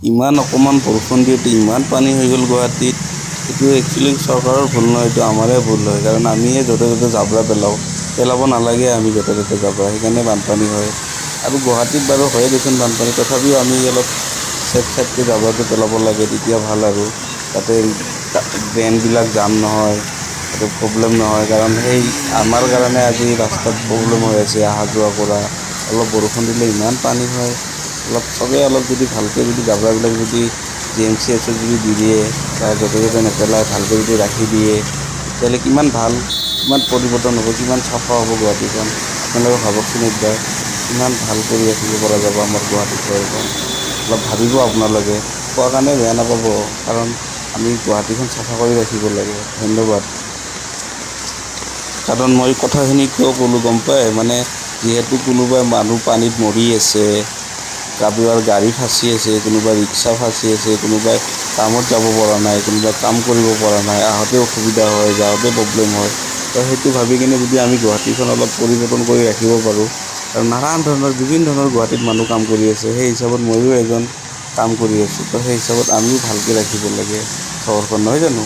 ইমান অকণমান বৰষুণ দিওঁতে ইমান পানী হৈ গ'ল গুৱাহাটীত। এইটো একচুৱেলি চৰকাৰৰ ভুল নহয়, এইটো আমাৰে ভুল হয়, কাৰণ আমিয়ে য'তে ত'তে জাবৰা পেলাব নালাগে আমি য'তে ত'তে জাবৰা, সেইকাৰণে বানপানী হয়। আৰু গুৱাহাটীত বাৰু হয়ে দেচোন বানপানী, তথাপিও আমি অলপ চেফ চাইডকৈ জাবৰাটো পেলাব লাগে, তেতিয়া ভাল আৰু যাতে ড্ৰেইনবিলাক জাম নহয়, যাতে প্ৰব্লেম নহয়। কাৰণ সেই আমাৰ কাৰণে আজি ৰাস্তাত প্ৰব্লেম হৈ আছে অহা যোৱা কৰা। অলপ বৰষুণ দিলে ইমান পানী হয়, চবেই অলপ যদি ভালকৈ যদি জাবৰাবিলাক যদি GMCH যদি দি দিয়ে বা য'তে ত'তে নেপেলাই ভালকৈ যদি ৰাখি দিয়ে, তেতিয়াহ'লে কিমান ভাল, কিমান পৰিৱৰ্তন হ'ব, কিমান চাফা হ'ব গুৱাহাটীখন। আপোনালোকে ভাবকচোন একবাৰ, কিমান ভাল কৰি ৰাখিব পৰা যাব আমাৰ গুৱাহাটী চহৰখন। অলপ ভাবিব আপোনালোকে, কোৱা কাৰণে বেয়া নাপাব, কাৰণ আমি গুৱাহাটীখন চাফা কৰি ৰাখিব লাগে। ধন্যবাদ। কাৰণ মই কথাখিনি কিয় ক'লোঁ গম পায়, মানে যিহেতু কোনোবাই মানুহ পানীত মৰি আছে, কাৰোবাৰ গাড়ী ফাঁচি আছে, কোনোবাই ৰিক্সা ফাঁচি আছে, কোনোবাই কামত যাব পৰা নাই, কোনোবাই কাম কৰিব পৰা নাই, আহোঁতে অসুবিধা হয়, যাওঁতে প্ৰব্লেম হয়। তো সেইটো ভাবি কিনে যদি আমি গুৱাহাটীখন অলপ পৰিৱৰ্তন কৰি ৰাখিব পাৰোঁ, আৰু নানান ধৰণৰ বিভিন্ন ধৰণৰ গুৱাহাটীত মানুহ কাম কৰি আছে, সেই হিচাপত ময়ো এজন কাম কৰি আছোঁ, তো সেই হিচাপত আমিও ভালকৈ ৰাখিব লাগে চহৰখন, নহয় জানো?